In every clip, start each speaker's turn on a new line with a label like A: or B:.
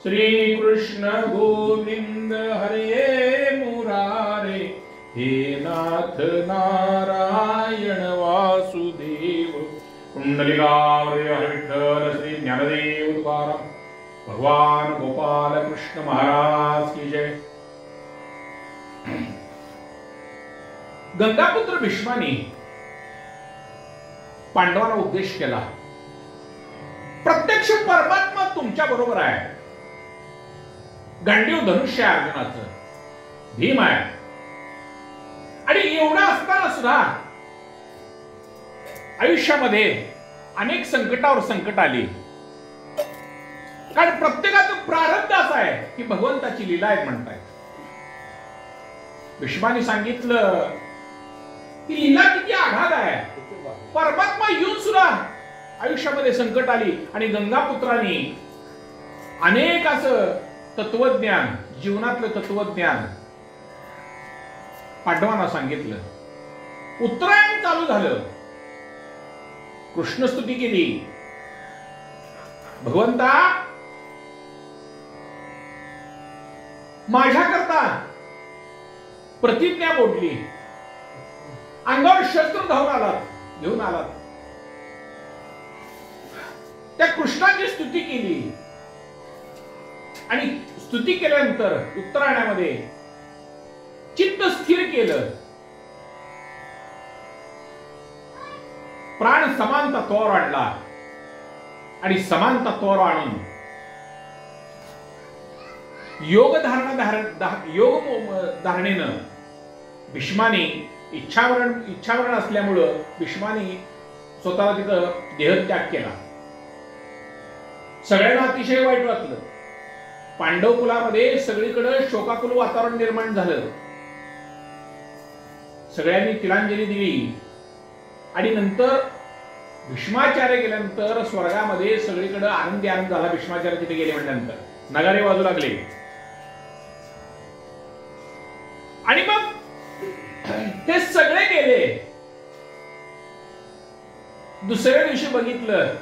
A: श्री कृष्ण गोविंद हरे मुरारे, हे नाथ नारायण वासुदेव, कुंडलिकावरे हरे विठ्ठल, श्री ज्ञानदेव तुकाराम, भगवान गोपाल कृष्ण महाराज की जय. गंगापुत्र भीष्माने पांडवांना उपदेश केला, प्रत्यक्ष परमात्मा तुमच्या बरोबर आहे. गांडीव धनुष्य आहे अर्जुनाचं, भीम आहे. आणि एवढं असताना सुद्धा आयुष्यामध्ये अनेक संकटावर संकट आली. कारण प्रत्येकाचं प्रारब्ध असं आहे की भगवंताची लीला आहे म्हणतायत. भीष्माने सांगितलं की लीला किती आघात आहे. परमात्मा येऊन सुद्धा आयुष्यामध्ये संकट आली. आणि गंगापुत्रांनी अनेक असं तत्वज्ञान, जीवनातलं तत्वज्ञान पांडवांना सांगितलं. उत्तरायण चालू झालं, कृष्णस्तुती केली. भगवंता माझ्याकरता प्रतिज्ञा मोडली, अंगावर शस्त्र घेऊन आलात. त्या कृष्णाची स्तुती केली. आणि स्तुती केल्यानंतर उत्तरायणामध्ये चित्त स्थिर केलं. प्राण समान तत्वावर आणला. आणि समान तत्वावर आणून योग धारणेनं भीष्माने इच्छावरण असल्यामुळं भीष्माने स्वतःला तिथं देहत्याग केला. सगळ्यांना अतिशय वाईट वाटलं. पांडव कुलामध्ये सगळीकडे शोकाकुल वातावरण निर्माण झालं. सगळ्यांनी तिलांजली दिली. आणि नंतर भीष्माचार्य गेल्यानंतर स्वर्गामध्ये सगळीकडे आनंदी आनंद झाला. भीष्माचार्य तिथे गेले म्हटल्यानंतर नगारे वाजू लागले. आणि मग ते सगळे गेले. दुसऱ्या दिवशी बघितलं,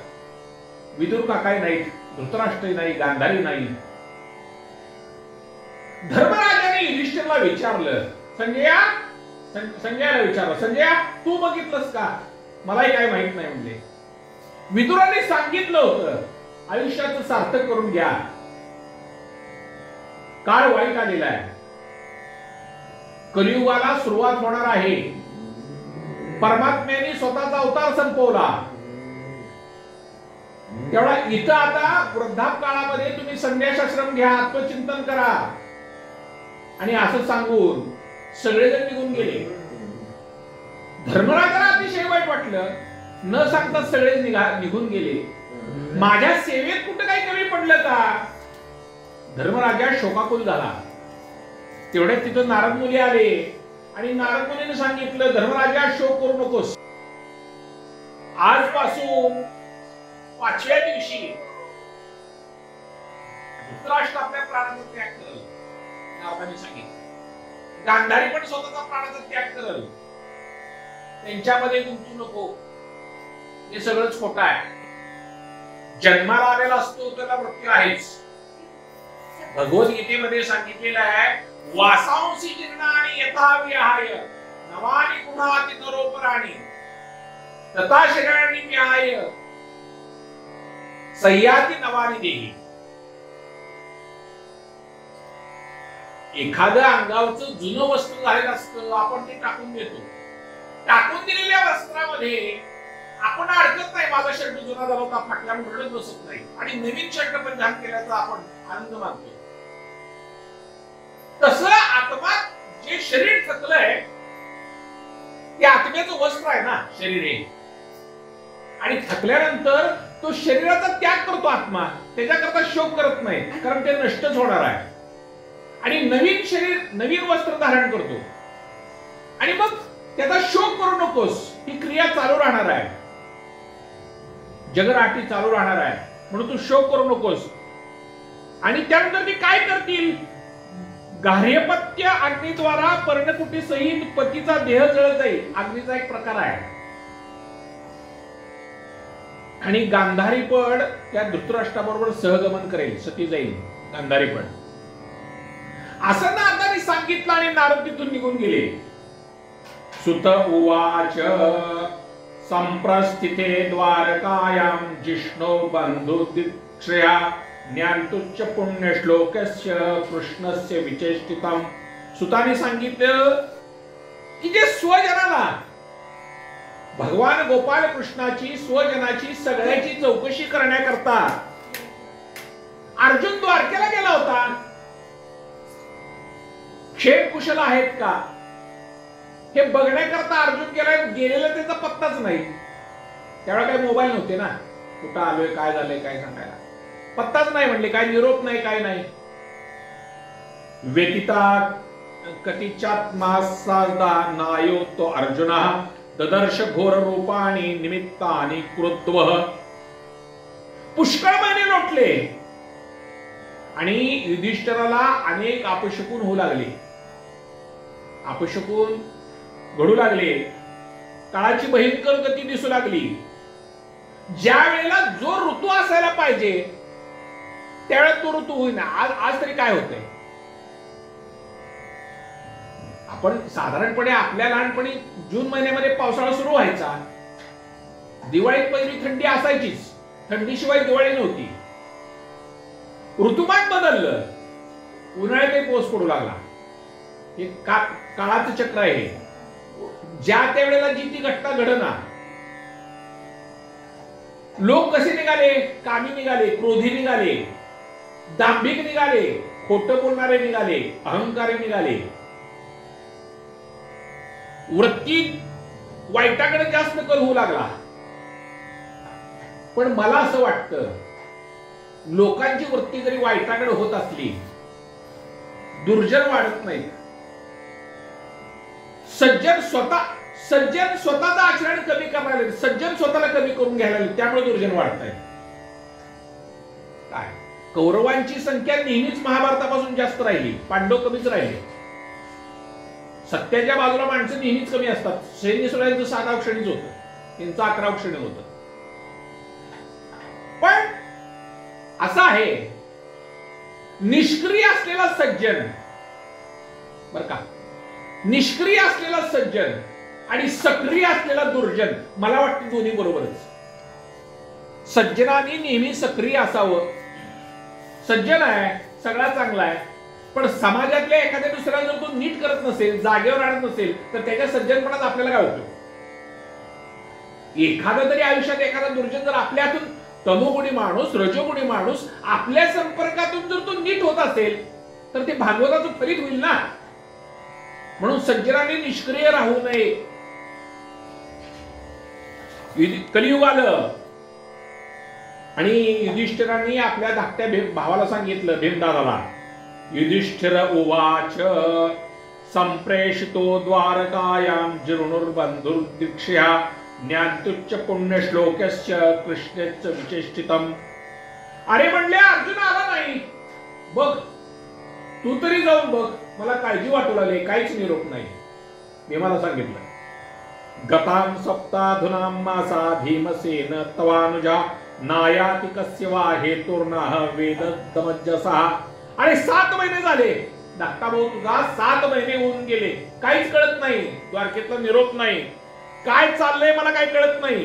A: विदुर काकाही नाहीत, धृतराष्ट्रही नाही, गांधारी नाही. धर्मराजाने युधिष्ठिरला विचारलं, संजयाला विचारलं, संजया तू बघितलंस का? मलाही काय माहित नाही म्हणले. विदुराने सांगितलं होतं आयुष्याचं सार्थक करून घ्या, काळ वाईट आलेला आहे, कलियुगाला सुरुवात होणार आहे. परमात्म्याने स्वतःचा अवतार संपवला. तेवढा इथं आता वृद्धापकाळामध्ये तुम्ही संन्यासाश्रम घ्या, आत्मचिंतन करा. आणि असं सांगून सगळेजण निघून गेले. धर्मराजाला अतिशय वाईट वाटलं. न सांगता सगळे निघून गेले. माझ्या सेवेत कुठं काही कमी पडलं का? धर्मराजा शोकाकुल झाला. तेवढ्यात तिथं नारद मुनी आले. आणि नारद मुनीने सांगितलं, धर्मराजा शोक करू नकोस. आजपासून 5व्या दिवशी धृतराष्ट्र आपल्या प्राणाचा त्याग करेल. नारदांनी सांगितलं गांधारी पण स्वतःचा प्राणाचा त्याग करेल. त्यांच्यामध्ये गुंतू नको, हे सगळंच खोटं आहे. जन्माला आलेला असतो त्याला मृत्यू आहेच. भगवद्गीतेमध्ये सांगितलेलं आहे, वासांसी जीर्णानि यथा विहाय नवानि गुणाति नरोपराणि तथा शरीराणि विहाय सह्याति नवानि देहि. एखाद्या अंगावरचं जुनं वस्त्र झालेलं असतं, आपण ते टाकून देतो. टाकून दिलेल्या वस्त्रामध्ये आपण अडकत नाही, माझा शर्ट जुना झाला होता फाटला म्हणून रडत बसत नाही. आणि नवीन शर्ट परिधान केल्याचा आपण आनंद मानतो. तसं आत्मा, जे शरीर थकलंय ते आत्म्याचं वस्त्र आहे ना शरीर हे. आणि थकल्यानंतर तो शरीराचा त्याग करतो आत्मा, त्याच्याकरता शोक करत नाही, कारण ते नष्टच होणार आहे. आणि नवीन शरीर, नवीन वस्त्र धारण करतो. आणि मग त्याचा शोक करू नकोस, ही क्रिया चालू राहणार आहे, जगराटी चालू राहणार आहे, म्हणून तू शोक करू नकोस. आणि त्यानंतर ते काय करतील? गार्हपत्य अग्नीद्वारा पर्णकुटी सहित पतीचा देह जळत जाईल. अग्नीचा एक प्रकार आहे. आणि गांधारी पण त्या धृतराष्ट्राबरोबर सहगमन करेल, सती जाईल. गांधारी पण. असं नारदाने सांगितलं आणि नारद तिथून निघून गेले. सुत उवाच संप्रस्थिते द्वारकायां जिष्णो बंधु दीक्षया ज्ञानतुच्च पुण्य श्लोकस्य कृष्णस्य विचेष्टितम. सुताने सांगितलं की जे स्वजनाला भगवान गोपाल कृष्णाची स्वजनाची सगळ्याची चौकशी करण्याकरता अर्जुन द्वारकेला गेला होता. क्षेम कुशल आहेत का हे बघण्याकरता अर्जुन गेलेला त्याचा पत्ताच नाही. त्यावेळेला काही मोबाईल नव्हते ना, कुठं आलोय काय झालंय काय सांगायला पत्ताच नाही. म्हणले काय निरोप नाही काय नाही. व्यतिता कतिचात मासादा नायो तो अर्जुना ददर्श घोर रूपाणी निमित्तानी कृत्व. पुष्कळ महिने लोटले आणि युधिष्ठिराला अनेक अपशकुन होऊ लागले, अपशकुन घडू लागले. काळाची भयंकर गती दिसू लागली. ज्या वेळेला जो ऋतू असायला पाहिजे त्यावेळेला तो ऋतू होईना. आज तरी काय होतंय, आपण साधारणपणे आपल्या लहानपणी जून महिन्यामध्ये पावसाळा सुरू व्हायचा. दिवाळीत पहिली थंडी असायचीच, थंडीशिवाय दिवाळी नव्हती. ऋतुमान बदललं, उन्हाळ्यातही पाऊस पडू लागला. हे काळाचं चक्र आहे. ज्या त्या वेळेला जी ती घटना घडना. लोक कसे निघाले, कामी निघाले, क्रोधी निघाले, दांभिक निघाले, खोटं बोलणारे निघाले, अहंकारी निघाले. वृत्ती वाईटाकडे जास्त कल होऊ लागला. पण मला असं वाटतं लोकांची वृत्ती जरी वाईटाकडे होत असली दुर्जन वाढत नाही. सज्जन स्वतःचं आचरण कमी करायला, सज्जन स्वतःला कमी करून घ्यायला, त्यामुळे दुर्जन वाढत आहे. काय कौरवांची संख्या नेहमीच महाभारतापासून जास्त राहिली, पांडव कमीच राहिले. सत्याच्या बाजूला माणसं नेहमीच कमी असतात. सैन्य सोडायचं 7 क्षणीच होतं, त्यांचं 11 क्षणी होतं. पण असं आहे निष्क्रिय असलेला सज्जन, बर का, निष्क्रिय असलेला सज्जन आणि सक्रिय असलेला दुर्जन, मला वाटतं दोन्ही बरोबरच. सज्जनाने नेहमी सक्रिय असावं. सज्जन आहे, सगळा चांगला आहे, पण समाजातल्या एखाद्या दुसऱ्याला जर तो नीट करत नसेल, जागेवर आणत नसेल, तर त्याच्या सज्जनपणात आपल्याला काय उपयोग. एखादा तरी आयुष्यात एखादा दुर्जन जर आपल्या हातून, तमोगुणी माणूस, रजोगुणी माणूस आपल्या संपर्कातून जर तो नीट होत असेल तर ते भागवताचं फलित होईल ना. म्हणून सज्जनाने निष्क्रिय राहू नये. कलियुग आलं आणि युधिष्ठिरांनी आपल्या धाकट्या भावाला सांगितलं, भीमदादाला. युधिष्ठिर उवाच संप्रेषितो द्वारकायां जीर्णुर्बंधुर्दीक्षया ज्ञानतुच्च पुण्य श्लोकस्य कृष्णस्य विचेष्टितम. अरे म्हणले अर्जुन आला नाही, बघ तू तरी जाऊन बघ, मला काळजी वाटू लागली, काहीच निरोप नाही. भीमाला सांगितलं. गतां सप्ताधुनां मासा भीमसेन तवानुजा नायाति कस्य वा हेतुर्नः वेददमज्जसः. अरे 7 महिने झाले, धाकटा भाऊ तुझा 7 महिने होऊन गेले, काहीच कळत नाही, द्वारकेतला निरोप नाही, काय चाललंय मला काय कळत नाही.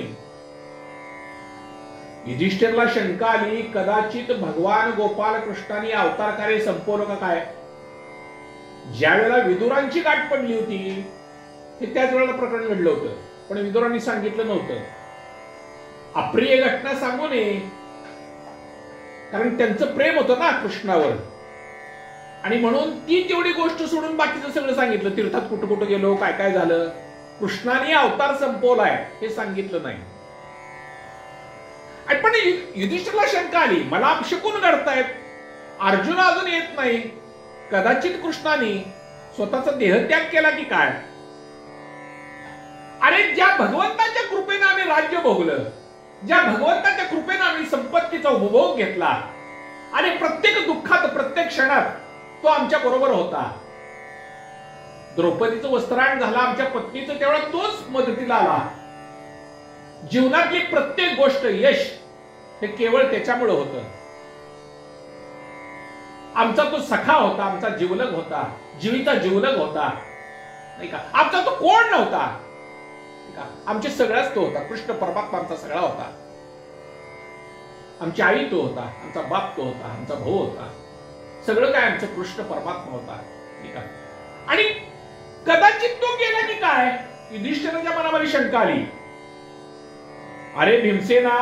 A: युधिष्ठिरला शंका आली, कदाचित भगवान गोपाल कृष्णाने अवतार कार्य संपवलं का काय. ज्या वेळेला विदुरांची गाठ पडली होती हे त्याच वेळेला प्रकरण घडलं होतं, पण विदुरांनी सांगितलं नव्हतं. अप्रिय घटना सांगू नये, कारण त्यांचं प्रेम होतं ना कृष्णावर, आणि म्हणून ती तेवढी गोष्ट सोडून बाकीचं सगळं सांगितलं. तीर्थात कुठं कुठं गेलो, काय काय झालं, कृष्णाने अवतार संपवलाय हे सांगितलं नाही. पण युधिष्ठिरला शंका आली, मला अपशकुन घडतायत, अर्जुन अजून येत नाही, कदाचित कृष्णाने स्वतःचा देहत्याग केला की काय. अरे ज्या भगवंताच्या कृपेने आम्ही राज्य भोगलं, ज्या भगवंताच्या कृपेने आम्ही संपत्तीचा उपभोग घेतला, आणि प्रत्येक दुःखात प्रत्येक क्षणात तो आमच्या बरोबर होता. द्रौपदीचं वस्त्राण झालं, आमच्या पत्नीचं तेवढा तोच मदतीला आला. जीवनातली प्रत्येक गोष्ट, यश हे केवळ त्याच्यामुळे होतं. आमचा तो सखा होता, आमचा जीवलग होता, जीविता जीवलग होता, नाही का? आमचा तो कोण नव्हता, आमचे सगळाच तो होता. कृष्ण परमात्मा आमचा सगळा होता. आमची आई तो होता, आमचा बाप तो होता, आमचा भाऊ होता, सगळं काय आमचं कृष्ण परमात्मा होता. ठीक आहे. आणि कदाचित तो गेला की काय, युधिष्ठिराच्या मनामध्ये शंका आली. अरे भीमसेना,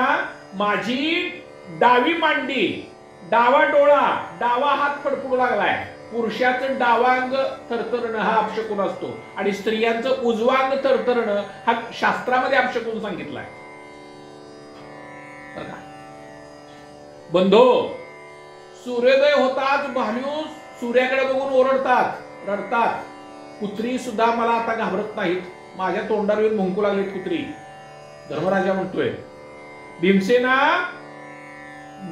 A: माझी डावी मांडी, डावा डोळा, डावा हात फडफडू लागलाय. पुरुषाचं डावा अंग थरथरणं हा अपशकुन असतो आणि स्त्रियांचं उजवा अंग थरथरणं हा शास्त्रामध्ये अपशकुन सांगितलाय. बंधो, सूर्योदय होताच भालू सूर्याकडे बघून ओरडतात, रडतात. कुत्री सुद्धा मला आता घाबरत नाहीत, माझ्या तोंडावर येऊन भुंकू लागलीत कुत्री. धर्मराजा म्हणतोय, भीमसेना,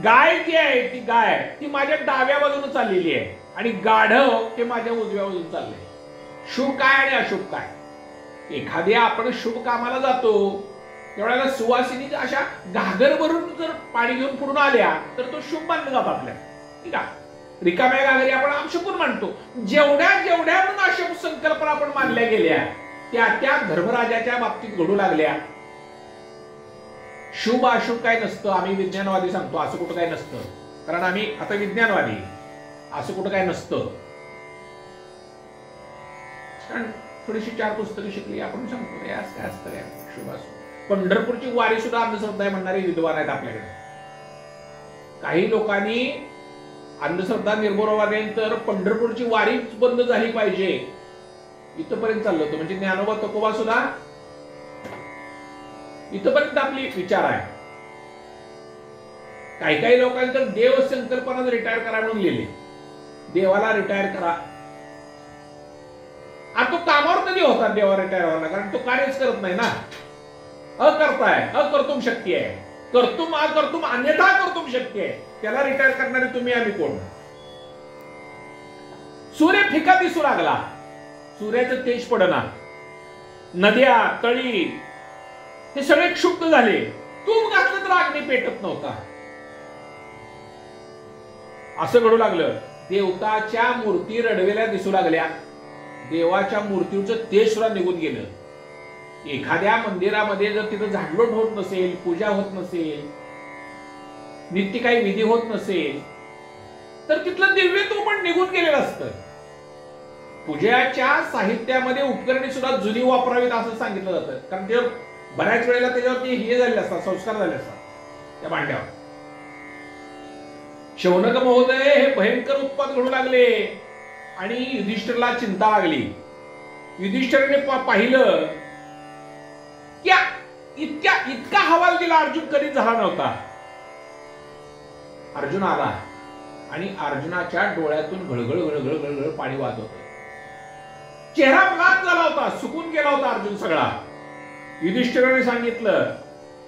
A: गाय जी आहे ती गाय ती माझ्या डाव्या बाजूने चाललेली आहे आणि गाढव ते माझ्या उजव्या बाजूने चाललंय. शुभ काय आणि अशुभ काय? एखाद्या आपण शुभ कामाला जातो त्यावेळेला सुवासिनी अशा घागर भरून जर पाणी घेऊन पुढून आल्या तर तो शुभ मानला जातो आपल्याला. ठीक आहे. रिकाम्या घागरी आपण अपशकुन मानतो. जेवढ्या जेवढ्या म्हणून अशुभ संकल्पना आपण मानल्या गेल्या त्या त्या धर्मराजाच्या बाबतीत घडू लागल्या. शुभ अशुभ काय नसतं. आम्ही विज्ञानवादी सांगतो असं कुठं काय नसतं, कारण आम्ही आता विज्ञानवादी. असं कुठं काय नसतं. कारण थोडीशी 4 पुस्तकं शिकली आपण सांगतो काय असतं शुभ अशुभ. पंढरपूरची वारी सुद्धा अंधश्रद्धा म्हणणारे विद्वान आहेत आपल्याकडे. काही लोकांनी अंधश्रद्धा निर्मूलवाद्यांतर पंढरपूरची वारीच बंद झाली पाहिजे इथपर्यंत चाललं होतं. म्हणजे ज्ञानोबा तुकोबा सुद्धा इथपर्यंत आपली विचार आहे. काही काही लोकांनी तर देव संकल्पना रिटायर करा म्हणून लिहिले. देवाला रिटायर करा. आता तो कामावर कधी होता देवा रिटायर व्हायला? कारण तो कार्यच करत नाही ना. अकर्ता आहे, अकर्तुम शक्ती आहे. कर्तुम अकर्तुम अन्यथा कर्तुम शक्ती आहे. त्याला रिटायर करणारे तुम्ही आम्ही कोण? सूर्य फिका दिसू लागला, सूर्याचं तेज पडणार, नद्या तळी हे सगळे क्षुब्ध झाले. तूप घातलं तर अग्नी पेटत नव्हता. असं घडू लागलं. देवताच्या मूर्ती रडवेल्या दिसू लागल्या. देवाच्या मूर्तीचं तेज सुद्धा निघून गेलं. एखाद्या मंदिरामध्ये जर तिथं झाडलोट होत नसेल, पूजा होत नसेल, नित्य काही विधी होत नसेल तर तिथलं दिव्यत्व पण निघून गेलेलं असतं. पूजेच्या साहित्यामध्ये उपकरणे सुद्धा जुनी वापरावीत असं सांगितलं जातं. कारण ते बऱ्याच वेळेला त्याच्यावरती हे झालेले असतात, संस्कार झाले असतात त्या भांड्यावर. शौनक महोदय हे भयंकर उत्पात घडू लागले आणि युधिष्ठिरला चिंता लागली. युधिष्ठिरने पाहिलं की इतका हवाल दिला अर्जुन कधीच झाला नव्हता. अर्जुन आला आणि अर्जुनाच्या डोळ्यातून घळघळ घळघळ घळघळ पाणी वाहत होतं. चेहरा ब्लाक झाला होता, सुकून गेला होता अर्जुन सगळा. युधिष्ठिराने सांगितलं,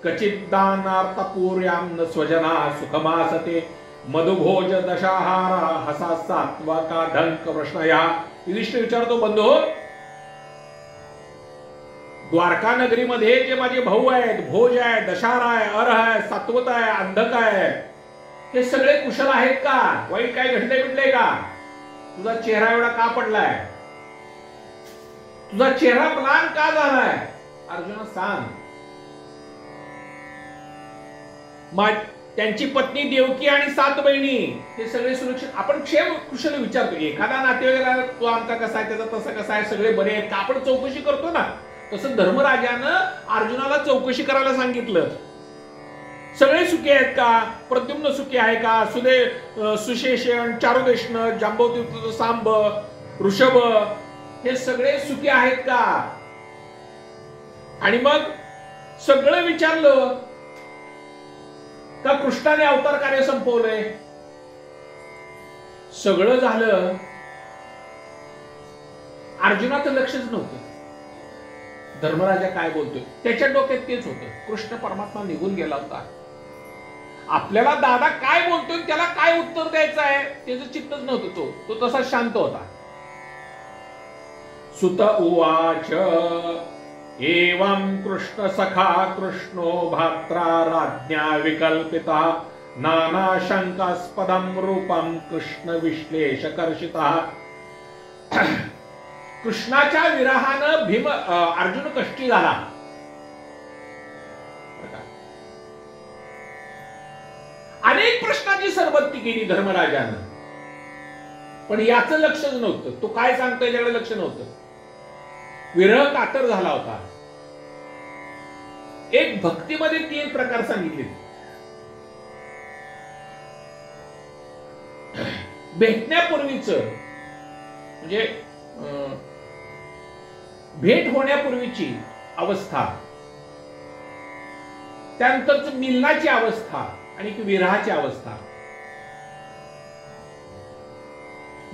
A: कचित दानार्थपूर्याम न स्वजना सुखमासते मधुभोज दशाहारा हसा सात्वका ढंक प्रश्नया. युधिष्ठिर विचारतो, बंधू, द्वारका नगरीमध्ये जे माझे भाऊ आहेत, भोज आहे, दशाहारा आहे, अर आहे, सात्वत आहे, अंधक आहे, हे सगळे कुशल आहेत का? वाईट काय घडले बिडले का? तुझा चेहरा एवढा का पडलाय? तुझा चेहरा ब्लांक का झालाय? अर्जुना सांग. त्यांची पत्नी देवकी आणि 7 बहिणी हे सगळे सुरक्षित. आपण क्षेम कुशल विचारतो. एखादा नातेवाईक तो आमचा कसा आहे, त्याचा तसा कसा आहे, सगळे बरे आहेत का, आपण चौकशी करतो ना. तसं धर्मराजानं अर्जुनाला चौकशी करायला सांगितलं. सगळे सुखी आहेत का? प्रद्युम्न सुखी आहे का? सुशेषण, चारुदेशन, जांबवती, सांब, ऋषभ हे सगळे सुखी आहेत का? आणि मग सगळं विचारलं का कृष्णाने अवतार कार्य संपवलंय? सगळं झालं. अर्जुनाचं लक्षच नव्हतं धर्मराजा काय बोलतोय. त्याच्या डोक्यात तेच होतं, कृष्ण परमात्मा निघून गेला होता. आपल्याला दादा काय बोलतोय त्याला काय उत्तर द्यायचं आहे त्याचं चित्तच नव्हतं. तो तसा शांत होता. सुत उवाच एवं कृष्ण सखा कृष्णो भात्रा राज्ञा विकल्पिता नाना शंकास्पदम रूपम कृष्ण विश्लेषकर्षितः. कृष्णाच्या विरहानं अर्जुन कष्टी झाला. अनेक प्रश्नांची सरबत्ती केली धर्मराजानं, पण याचं लक्षच नव्हतं. तो काय सांगतोय याच्याकडे लक्ष नव्हतं. विरह कातर झाला होता. एक भक्तीमध्ये 3 प्रकार सांगितले. भेटण्यापूर्वीच म्हणजे भेट होण्यापूर्वीची अवस्था, त्यानंतर मिलनाची अवस्था आणि विरहाची अवस्था.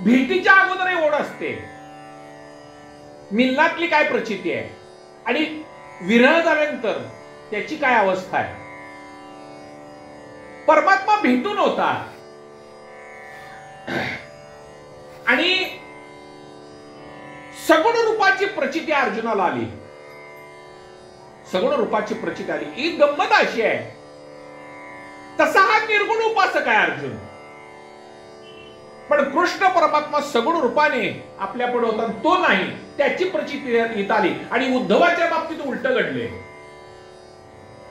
A: भेटीच्या अगोदर ओढ असते, मिलनातली काय प्रचिती आहे आणि विरह झाल्यानंतर त्याची काय अवस्था आहे. परमात्मा भेटून होता आणि सगुण रूपाची प्रचिती अर्जुनाला आली. सगुण रूपाची प्रचिती आली. ही गंमत अशी आहे, तसा हा निर्गुण उपासक आहे अर्जुन, पण कृष्ण परमात्मा सगुण रूपाने आपल्या पुढे होता, तो नाही. त्याची प्रचिती येत आली. आणि उद्धवाच्या बाबतीत उलट घडले.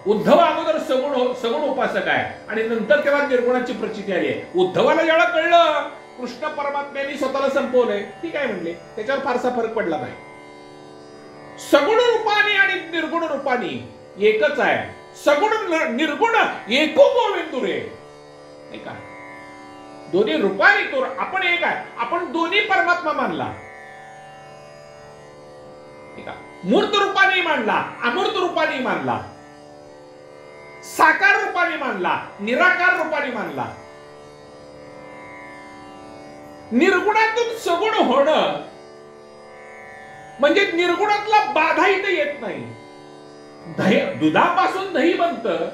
A: उद्धव अगोदर सगुण उपासक आहे आणि नंतर तेव्हा निर्गुणाची प्रचिती आली आहे. उद्धवाला जेव्हा कळलं कृष्ण परमात्म्याने स्वतःला संपवलंय, ठीक आहे म्हणले, त्याच्यावर फारसा फरक पडला नाही. सगुण रूपाने आणि निर्गुण रूपाने एकच आहे. सगुण निर्गुण एको गोविंदू रे, नाही का. दोन्ही रूपाने तो आपण एक आहे. आपण दोन्ही परमात्मा मानला, ठीक आहे. मूर्त रूपाने मानला, अमूर्त रूपाने मानला, साकार रूपाने मानला, निराकार रूपाने मानला. निर्गुणातून सगुण होणं म्हणजे निर्गुणातला बाधा इथे येत नाही. दुधापासून दही बनतं,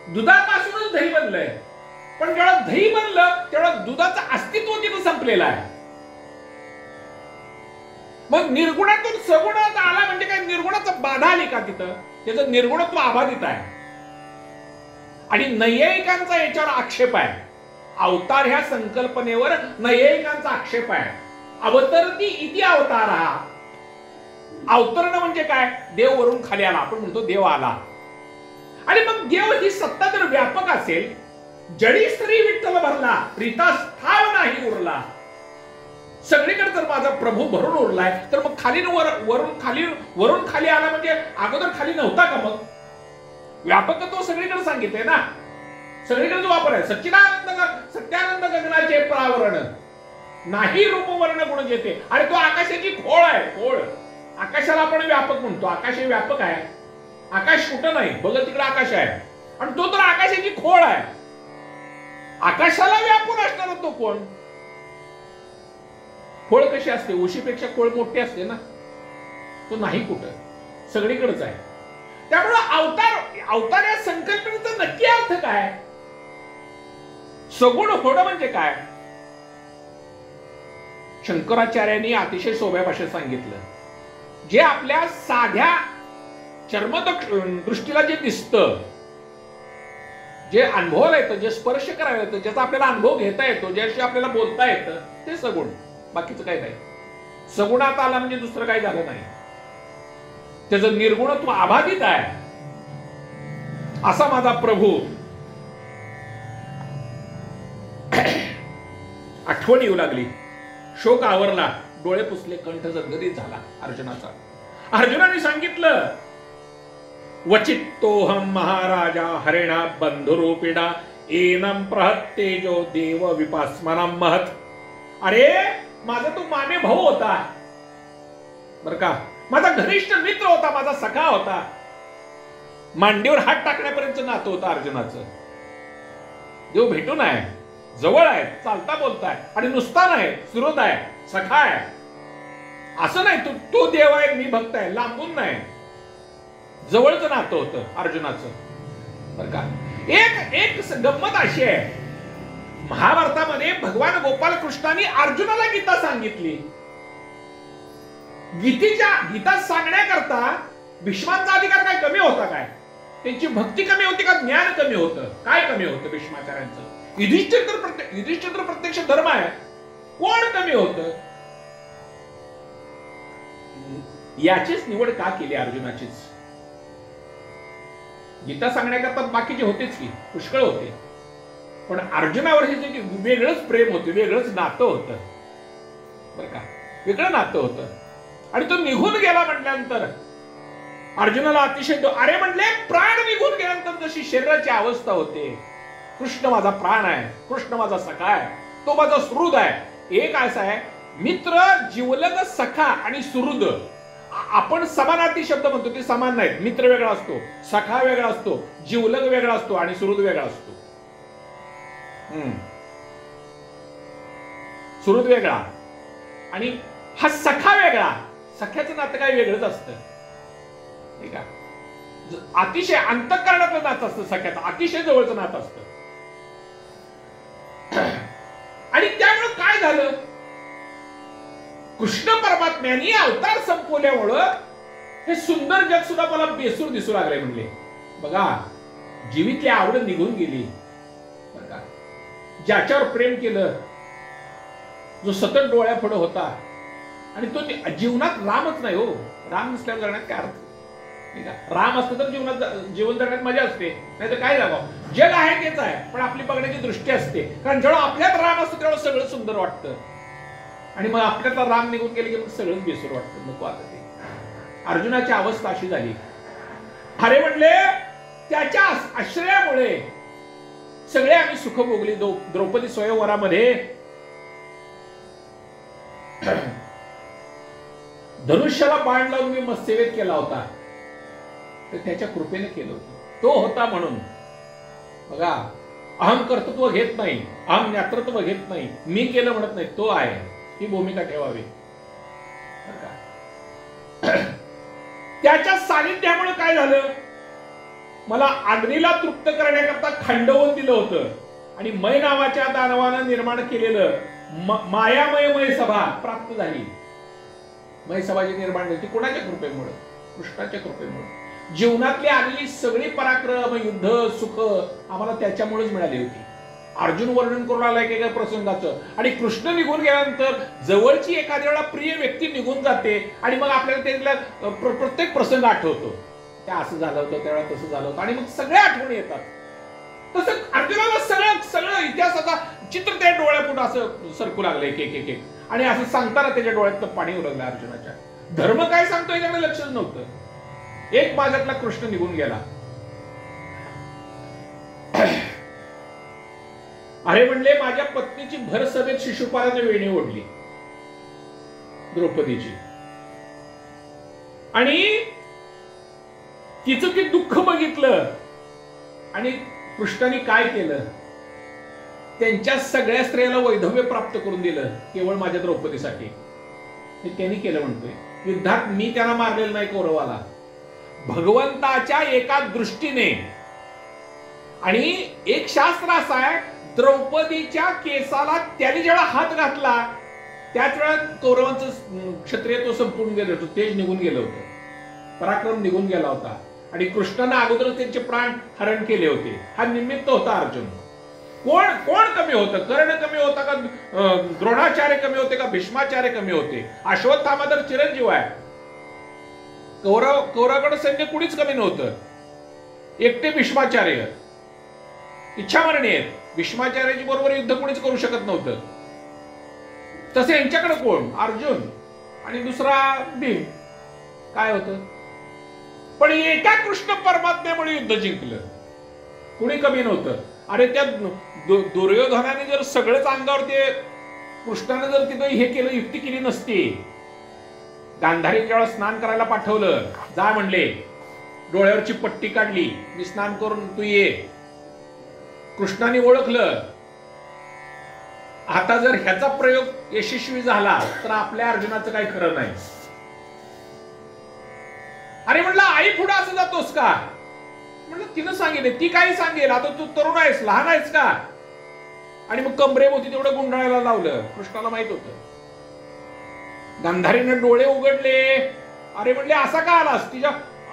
A: दुधापासूनच दही बनलंय, पण जेव्हा दही बनलं तेव्हा दुधाचं अस्तित्व तिथं संपलेलं आहे. मग निर्गुणातून सगुणात आला म्हणजे काय, निर्गुणाचा बाधा आली का तिथं, त्याचं निर्गुणत्व अबाधित आहे. आणि नैयायिकांचा याच्यावर आक्षेप आहे. अवतार ह्या संकल्पनेवर नैयायिकांचा आक्षेप आहे. अवतरती इति अवतार. अवतरण म्हणजे काय, देव वरून खाली आला. आपण म्हणतो देव आला. आणि मग देव ही सत्ता जर व्यापक असेल, जडी स्त्री विठ्ठल भरला, प्रीता स्थाव नाही उरला. सगळीकडे जर माझा प्रभू भरून उरलाय, तर मग खाली वरून खाली आला म्हणजे अगोदर खाली नव्हता का. मग व्यापकत्व सगळीकडे सांगितलंय ना, सगळीकडे जो वापर आहे. सत्यानंद गगनाचे प्रावरण नाही रूपवर्ण गुण जेते. आणि तो आकाशाची खोळ आहे. खोळ, आकाशाला आपण व्यापक म्हणतो. आकाश हे व्यापक आहे. आकाश कुठं नाही, बघ तिकडे आकाश आहे. आणि तो तर आकाशाची खोळ आहे. आकाशाला व्यापून असणारा तो कोण. खोळ कशी असते, उशीपेक्षा खोळ मोठी असते ना. तो नाही कुठं, सगळीकडेच आहे. त्यामुळे अवतार या संकल्पनेचा नक्की अर्थ काय. सगुण होणं म्हणजे काय. शंकराचार्यांनी अतिशय सोप्या भाषेत सांगितलं. जे आपल्या साध्या चर्मदृष्टीला जे दिसतं, जे अनुभवाला येतं, जे स्पर्श करायला येतं, ज्याचा आपल्याला अनुभव घेता येतो, ज्याशी आपल्याला बोलता येतं, ते सगुण. बाकीचं काही नाही. सगुणात आला म्हणजे दुसरं काही झालं नाही. त्याचं निर्गुणत्व अबाधित आहे. असा माझा प्रभू. आठवण येऊ लागली, शोक आवरला, डोळे पुसले, कंठ गदगदित झाला अर्जुनाचा. अर्जुनाने सांगितलं, वचित्तोहम महाराजा हरिणा बंधुरूपिणा एनम प्रहत्तेजो देव विपास्मनम महत. अरे माझा तो मामे भाऊ होता बर का, माझा घनिष्ठ मित्र होता, माझा सखा होता. मांडीवर हात टाकण्यापर्यंत नातं होतं अर्जुनाचं. देव भेटून आहे, जवळ आहे, चालता बोलताय, आणि नुसता नाही, सुरत आहे, सखा आहे. असं नाही तो देव आहे मी भक्त आहे, लांबून नाही, जवळचं नातं होतं अर्जुनाचं बर का. एक गंमत अशी आहे, महाभारतामध्ये भगवान गोपाल कृष्णाने अर्जुनाला गीता सांगितली. गीता सांगण्याकरता भीष्मांचा अधिकार काय कमी होता काय. त्यांची भक्ती कमी होती का ज्ञान कमी होतं? काय कमी होतं भीष्माचार्यांचं? युधिष्ठिर तर प्रत्यक्ष धर्म आहे. कोण कमी होतं? याचीच निवड का केली अर्जुनाचीच? गीता सांगण्याकरता बाकीचे होतेच की, पुष्कळ होते, पण अर्जुनावर हे वेगळंच प्रेम होतं, वेगळंच नातं होतं बरं का, वेगळं नातं होतं. आणि तो निघून गेला म्हटल्यानंतर अर्जुनाला अतिशय अरे म्हणले, प्राण निघून गेल्यानंतर जशी शरीराची अवस्था होते, कृष्ण माझा प्राण आहे, कृष्ण माझा सखा आहे, तो माझा सुहृद आहे. एक असा आहे मित्र, जिवलग, सखा आणि सुहृद. आपण समानार्थी शब्द म्हणतो, ते समान नाहीत. मित्र वेगळा असतो, सखा वेगळा असतो, जिवलग वेगळा असतो आणि सुहृद वेगळा असतो. सुहृद वेगळा आणि हा सखा वेगळा. सख्याचं नातं काय वेगळंच असतं, ठीक आहे. अतिशय अंतःकरणातलं नातं असतं सख्याचं, अतिशय जवळचं नातं असतं. आणि त्यामुळे काय झालं, कृष्ण परमात्म्याने अवतार संपवल्यामुळं हे सुंदर जग सुद्धा मला बेसूर दिसू लागले. म्हणले बघा, जीवितली आवड निघून गेली बरं का. ज्याच्यावर प्रेम केलं, जो सतत डोळ्या पुढे होता, आणि तो जीवनात रामच नाही हो. राम नसल्यावर जगण्यात काय अर्थ? ठीक आहे, राम असतं तर जीवन जगण्यात मजा असते, नाही तर काय जावं. जग आहे तेच आहे, पण आपली बघण्याची दृष्टी असते. कारण जेव्हा आपल्यात राम असतो तेव्हा सगळं सुंदर वाटतं, आणि मग आपल्याला राम निघून गेले की मग सगळंच बेसूर वाटतं, नको आता ते. अर्जुनाची अवस्था अशी झाली. अरे म्हणले, त्याच्या आश्रयामुळे सगळे आम्ही सुख भोगली. द्रौपदी स्वयंवरामध्ये धनुष्याला बाण लावून मी मत्स्यवेध केला होता, तर त्याच्या कृपेने केलं होतं. तो होता म्हणून बघा, अहम कर्तृत्व घेत नाही, अहम ज्ञातृत्व घेत नाही, मी केलं म्हणत नाही, तो आहे. ही भूमिका ठेवावी. त्याच्या सानिध्यामुळे काय झालं, मला अग्नीला तृप्त करण्याकरता खंडवून दिलं होतं, आणि मय नावाच्या दानवानं निर्माण केलेलं मायामय मय सभा प्राप्त झाली. मय सभा जी निर्माण झाली ती कोणाच्या कृपेमुळे? कृष्णाच्या कृपेमुळे. जीवनातली आलेली सगळी पराक्रम, युद्ध, सुख आम्हाला त्याच्यामुळेच मिळाली होती. अर्जुन वर्णन करून आलाय एका प्रसंगाचं, आणि कृष्ण निघून गेल्यानंतर जवळची एखाद्या वेळा प्रिय व्यक्ती निघून जाते, आणि मग आपल्याला त्यातला प्रत्येक प्रसंग आठवतो. त्या असं झालं होतं, त्यावेळेला तसं झालं होतं, आणि मग सगळ्या आठवणी येतात. तसं अर्जुनाला सगळं इतिहासाचा चित्र त्या डोळ्यापुढे असं सरकू लागलं एक एक एक, आणि असं सांगताना त्याच्या डोळ्यात पाणी उडवलं अर्जुनाच्या. धर्म काय सांगतो याच्याकडे लक्षच नव्हतं. एक माझ्यातला कृष्ण निघून गेला. अरे म्हणले, माझ्या पत्नीची भर सभेत शिशुपालाने वेणी ओढली द्रौपदीची, आणि तिचं ते दुःख बघितलं, आणि कृष्णाने काय केलं, त्यांच्या सगळ्या स्त्रियाला वैधव्य प्राप्त करून दिलं केवळ माझ्या द्रौपदीसाठी. हे त्यांनी केलं म्हणतोय. युद्धात मी त्याला मारलेलं नाही कौरवाला, भगवंताच्या एका दृष्टीने. आणि एक शास्त्र असं आहे, द्रौपदीच्या केसाला त्याने जेव्हा हात घातला त्याच वेळा कौरवांचं क्षत्रियत्व संपून गेलं होतं, तेज निघून गेलं होतं, पराक्रम निघून गेला होता, आणि कृष्णाने अगोदर त्यांचे प्राण हरण केले होते. हा निमित्त होता अर्जुन. कोण कमी होतं? कर्ण कमी होता का? द्रोणाचार्य कमी होते का? भीष्माचार्य कमी होते? अश्वत्थामा तर चिरंजीव आहे. कौरवाकडे सैन्य कुणीच कमी नव्हतं, एकटे भीष्माचार्य इच्छामरणी आहेत. भीष्माचार्याची बरोबर युद्ध कोणीच करू शकत नव्हतं. तसे यांच्याकडे कोण? अर्जुन आणि दुसरा भीम. काय होतं? पण एका कृष्ण परमात्म्यामुळे युद्ध जिंकलं, कुणी कमी नव्हतं. अरे त्या दुर्योधनाने जर सगळंच अंगावर ते कृष्णाने जर तिथं हे केलं, युक्ती केली नसती, गांधारी जेव्हा स्नान करायला पाठवलं, जा म्हणले, डोळ्यावरची पट्टी काढली, मी स्नान करून तू ये. कृष्णाने ओळखलं, आता जर ह्याचा प्रयोग यशस्वी झाला तर आपल्या अर्जुनाचं काही खरं नाही. अरे म्हणलं, आई पुढे असं जातोस का? म्हणलं तिनं सांगेल, ती काही सांगेल, आता तू तरुण आहेस, लहान आहेस का? आणि मग कमरेभोवती तेवढं गुंडाळायला लावलं. कृष्णाला माहित होतं. गांधारीने डोळे उघडले. अरे म्हणले, असा का आलास? तिच्या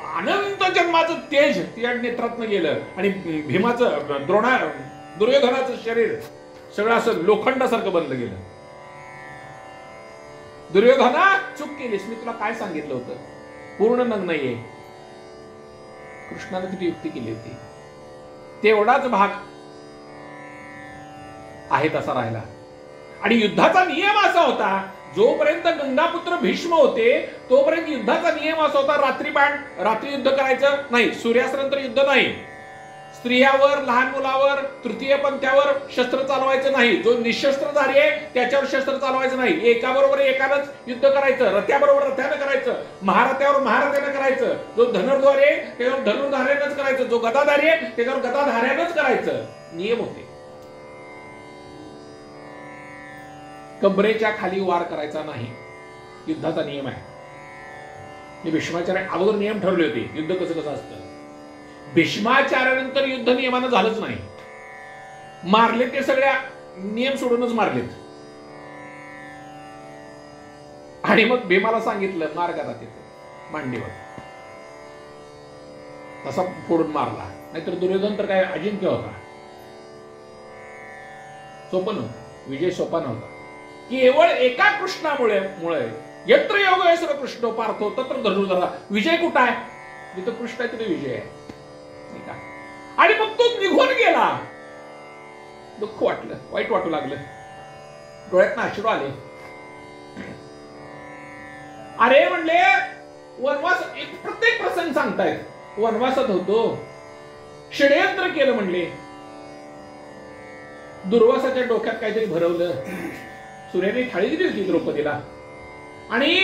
A: अनंत जन्माचं तेज त्या नेत्रातनं गेलं आणि भीमाचं दुर्योधनाचं शरीर सगळं असं लोखंडासारखं बनलं गेलं. दुर्योधना चूक केलीस, मी तुला काय सांगितलं होतं, पूर्ण नग्न ये. कृष्णाने किती युक्ती केली होती. तेवढाच भाग आहे तसा राहिला. आणि युद्धाचा नियम असा होता, जोपर्यंत गंगापुत्र भीष्म होते तोपर्यंत युद्धाचा नियम असा होता, रात्री युद्ध करायचं नाही, सूर्यास्तानंतर युद्ध नाही, स्त्रियावर, लहान मुलावर, तृतीय पंथ्यावर शस्त्र चालवायचं नाही, जो निशस्त्रधारी आहे त्याच्यावर शस्त्र चालवायचं नाही, एकाबरोबर एकानंच युद्ध करायचं, रथ्याबरोबर रथ्यानं करायचं, महारथ्यावर महारथ्यानं करायचं, जो धनुर्धारी आहे त्याच्यावर धनुर्धार्यानंच करायचं, जो गदाधारी आहे त्याच्यावर गदाधार्यानंच करायचं, नियम होते. कबरेच्या खाली वार करायचा नाही, युद्धाचा नियम आहे. भीष्माचार्य अगोदर नियम ठरवले होते युद्ध कसं कसं असतं. भीष्माचार्यानंतर युद्ध नियमानं झालंच नाही, मारले ते सगळ्या नियम सोडूनच मारलेत. आणि मग भीमाला सांगितलं मार करा तिथं मांडीवर, तसा फोडून मारला. नाहीतर दुर्योधन तर काय अजिंक्य होता, सोपं नव्हतं, विजय सोपा नव्हता. केवळ एका कृष्णामुळे यत्र योगेश्वर कृष्ण पार्थो तत्र धनुर्धरा. विजय कुठं आहे? जिथं कृष्ण आहे तिथे विजय आहे. आणि मग तो निघून गेला. दुःख वाटलं, वाईट वाटू लागलं, डोळ्यात अश्रू आले. अरे म्हणले वनवास, प्रत्येक प्रसंग सांगतायत, वनवासात होतो, षड्यंत्र केलं म्हणले, दुर्वासाच्या डोक्यात काहीतरी भरवलं, सूर्याने थाळी दिली होती द्रौपदीला, आणि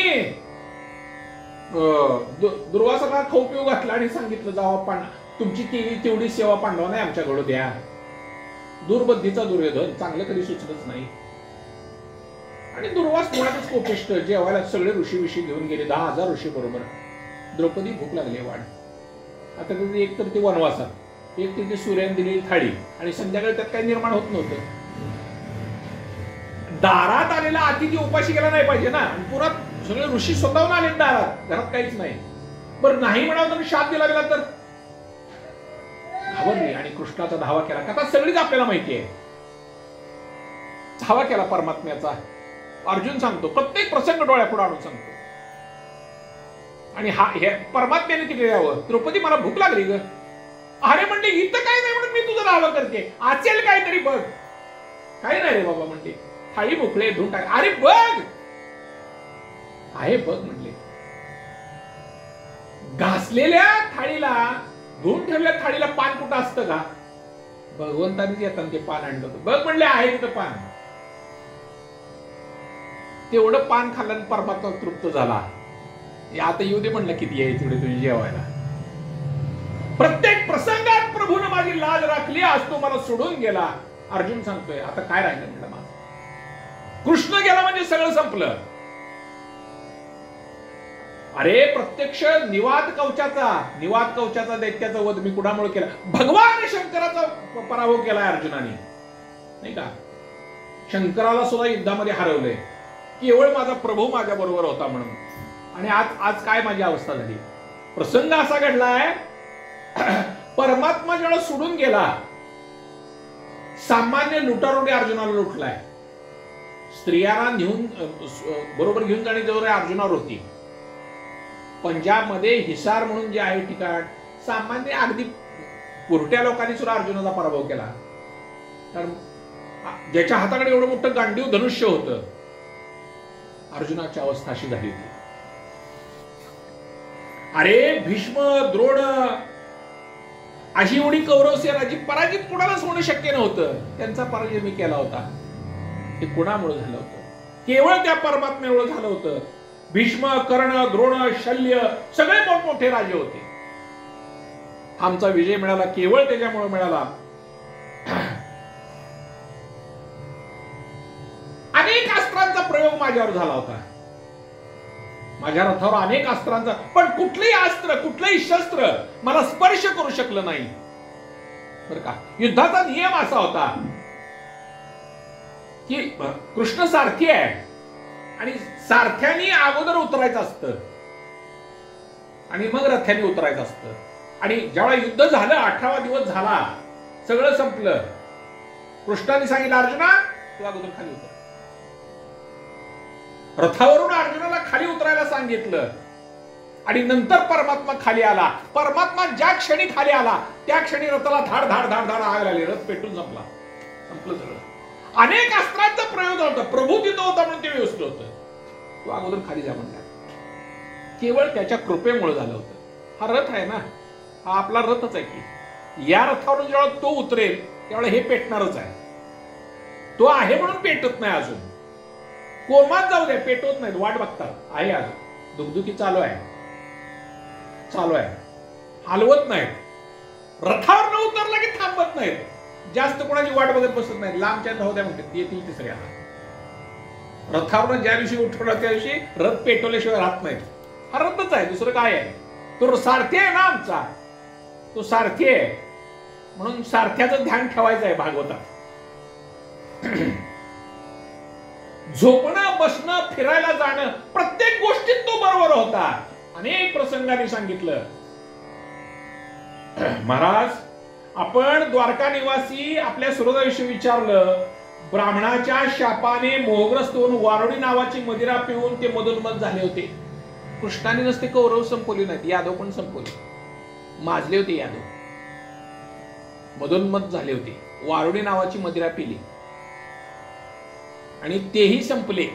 A: दुर्वासाला खाऊ पिऊ घातला आणि सांगितलं जावा तुमची तेवढी सेवा पांडवांना आमच्याकडे द्या. दुर्बुद्धीचा दुर्योधन, चांगलं कधी सुचलंच नाही. आणि दुर्वास मुळातच कोपिष्ट, जेवायला सगळे ऋषी घेऊन गेले, 10,000 ऋषी बरोबर. द्रौपदी भूक लागली वाढ. आता एक तर ते वनवासात, एक तिथे सूर्याने दिलेली थाळी, आणि संध्याकाळी त्यात काही निर्माण होत नव्हतं. दारात आलेला अतिथी उपाशी गेला नाही पाहिजे ना. पुन्हा सगळे ऋषी स्वतःहून आले दारात, घरात काहीच नाही. बरं नाही म्हणावं तर शाप दिला गेला तर घाबरली आणि कृष्णाचा धावा केला. कथा सगळीच आपल्याला माहिती आहे. धावा केला परमात्म्याचा. अर्जुन सांगतो, प्रत्येक प्रसंग डोळ्यापुढे आणून सांगतो. आणि हे परमात्म्याने तिकडे यावं. द्रौपदी मला भूक लागली ग. अरे म्हणते इथं काय नाही म्हणून मी तुझं धावा करते, असेल काहीतरी बघ. काही नाही रे बाबा म्हणते, थाळी मोकळे धुवून टाक. अरे बघ आहे बघ म्हणले. घासलेल्या थाळीला, धुवून ठेवलेल्या थाळीला पान कुठं असतं का? भगवंतानीच येताना ते पान आणलं होतं. बघ म्हणले आहे तिथं पान. तेवढं पान खाल्ल्यानं परमात्मा तृप्त झाला. आता येऊ दे म्हणलं किती आहे तेवढे तुझी जेवायला. प्रत्येक प्रसंगात प्रभूने माझी लाज राखली, आज तो मला सोडून गेला. अर्जुन सांगतोय आता काय राहिलं म्हणलं माझं. कृष्ण गेला म्हणजे सगळं संपलं. अरे प्रत्यक्ष निवात कवचाचा दैत्याचा वध मी कुणामुळे केला? भगवान शंकराचा पराभव केलाय अर्जुनाने, नाही का? शंकराला सुद्धा युद्धामध्ये हरवलंय, केवळ माझा प्रभू माझ्या बरोबर होता म्हणून. आणि आज काय माझी अवस्था झाली. प्रसंग असा घडलाय, परमात्मा जेव्हा सोडून गेला, सामान्य लुटारुटी अर्जुनाला लुटलाय. स्त्रियांना घेऊन बरोबर घेऊन जाणे जवळ अर्जुनावर होती. पंजाब मध्ये हिसार म्हणून जे आहे ठिकाण, सामान्य अगदी पुरट्या लोकांनी सुद्धा अर्जुनाचा पराभव केला. कारण ज्याच्या हाताकडे एवढं मोठं गांडीव धनुष्य होतं, अर्जुनाची अवस्था अशी झाली होती. अरे भीष्म, द्रोण अशी एवढी कौरव सेनाची पराजित कुणालाच होणं शक्य नव्हतं. त्यांचा पराजय मी केला होता. हे कुणामुळे झालं होतं? केवळ त्या परमात्म्यामुळे झालं होतं. भीष्म, कर्ण, द्रोण, शल्य सगळे मोठमोठे राजे होते. आमचा विजय मिळाला केवळ त्याच्यामुळे मिळाला. अनेक अस्त्रांचा प्रयोग माझ्यावर झाला होता. माझ्या रथावर अनेक अस्त्रांचा, पण कुठलंही अस्त्र, कुठलंही शस्त्र मला स्पर्श करू शकलं नाही. बरं का? युद्धाचा नियम असा होता की कृष्ण सारथी आहे आणि सारथ्याने अगोदर उतरायचं असतं. आणि मग रथ्याने उतरायचं असतं. आणि ज्यावेळेला युद्ध झालं, 18वा दिवस झाला, सगळं संपलं, कृष्णाने सांगितलं अर्जुना तू अगोदर खाली उतर. रथावरून अर्जुनाला खाली उतरायला सांगितलं आणि नंतर परमात्मा खाली आला. परमात्मा ज्या क्षणी खाली आला त्या क्षणी रथाला धाड धाड धाड धाड आग लागली, रथ पेटून संपला, संपलं सगळं. अनेक अस्त्रांचा प्रयोग होता, प्रभू तिथं होता म्हणून ते व्यवस्थित होतं. तू अगोदर खाली जा म्हणला. केवळ त्याच्या कृपेमुळे झालं होतं. हा रथ आहे ना, हा आपला रथच आहे की या रथावरून जेव्हा तो उतरेल त्यावेळेला हे पेटणारच आहे. तो आहे म्हणून पेटत नाही, अजून कोमात जाऊ द्या, पेटवत नाहीत, वाट बघतात. आहे अजून दुखदुखी चालू आहे, चालू आहे, हलवत नाहीत. रथावर न उतरला की थांबत नाहीत, जास्त कोणाची वाट बघत बसत नाही. लांबच्या राहू द्या म्हणतात, येतील तिसऱ्या. रथावर ज्या दिवशी उठवला त्या दिवशी रथ पेटवल्याशिवाय राहत नाहीत. हा रथच आहे, दुसरं काय आहे? तो सारथी आहे ना आमचा, तो सारथी आहे म्हणून सारथ्याचं ध्यान ठेवायचं आहे भागवतात. झोपणं, बसणं, फिरायला जाणं, प्रत्येक गोष्टीत तो बरोबर होता. अनेक प्रसंगाने सांगितलं. महाराज, आपण द्वारका निवासी आपल्या सुहृदाविषयी विचारलं. ब्राह्मणाच्या शापाने मोहग्रस्त होऊन वारुणी नावाची मदिरा पिऊन ते मधोन्मत झाले होते. कृष्णाने नसते कौरव संपवली नाहीत, यादव पण संपवले, माजले होते यादव, मधोन्मत झाले होते, वारुणी नावाची मदिरा पिली आणि तेही संपले,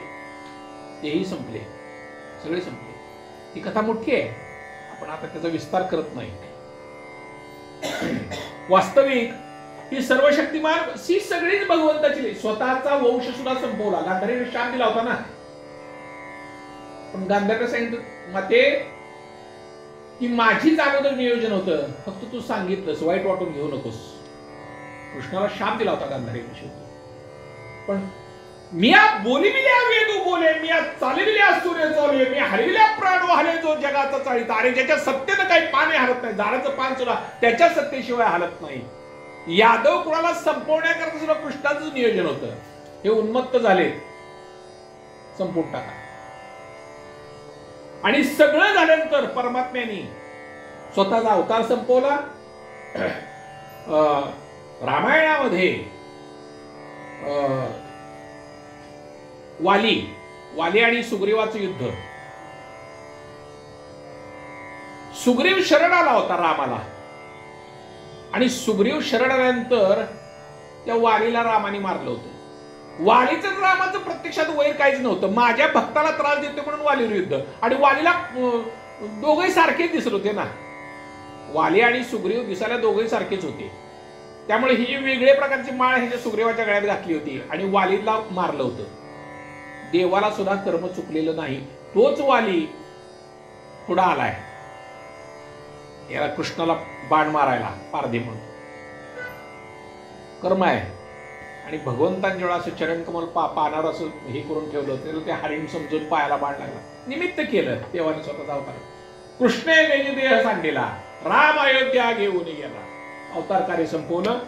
A: तेही संपले, सगळे संपले. ही कथा मोठी आहे, आपण आता त्याचा विस्तार करत नाही. वास्तविक ही सर्वशक्तिमान सी सगळीच भगवंताची. स्वतःचा वंश सुद्धा संपवला. गांधारीने शाप दिला होता ना, पण गांधारीने सांगितलं माते की माझीच अगोदर नियोजन होतं, फक्त तू सांगितलंस, वाईट वाटून घेऊ नकोस. कृष्णाला शाप दिला होता गांधारीने शेवटी. पण मी बोलिविल्या वेदू बोले, मी चालविल्या सूर्य चालवे, मी हरविल्या प्राण वाहले जो जगाचा चाळीत. अरे ज्याच्या सत्तेनं काही पाने हलत नाही, झाडाचं पान सुद्धा त्याच्या सत्तेशिवाय हलत नाही. यादव कुणाला संपवण्याकरता सुद्धा कृष्णाचं नियोजन होतं. हे उन्मत्त झाले, संपवून टाका. आणि सगळं झाल्यानंतर परमात्म्याने स्वतःचा अवतार संपवला. रामायणामध्ये वाली आणि सुग्रीवाचं युद्ध. सुग्रीव शरण आला होता रामाला आणि सुग्रीव शरण आल्यानंतर त्या वालीला रामाने मारलं होतं. वालीचं रामाचं प्रत्यक्षात वैर काहीच नव्हतं. माझ्या भक्ताला त्रास देतो म्हणून वालीवर युद्ध. आणि वालीला दोघेही सारखेच दिसत होते ना, वाली आणि सुग्रीव दिसायला दोघेही सारखेच होते. त्यामुळे ही वेगळ्या प्रकारची माळ ह्याच्या सुग्रीवाच्या गळ्यात घातली होती आणि वालीला मारलं होतं. देवाला सुद्धा कर्म चुकलेलं नाही. तोच वाली पुढे आलाय याला कृष्णाला बाण मारायला, पारदे म्हणतो. कर्म आहे. आणि भगवंतांच्या जेव्हा असं चरणकमल पानावर असं हे करून ठेवलं, त्याला ते हरिण समजून पायाला बाण लागला. निमित्त केलं देवाने स्वतःचा अवतार. कृष्णे देह सांडलेला, राम अयोध्या घेऊन गेला, अवतार कार्य संपवलं.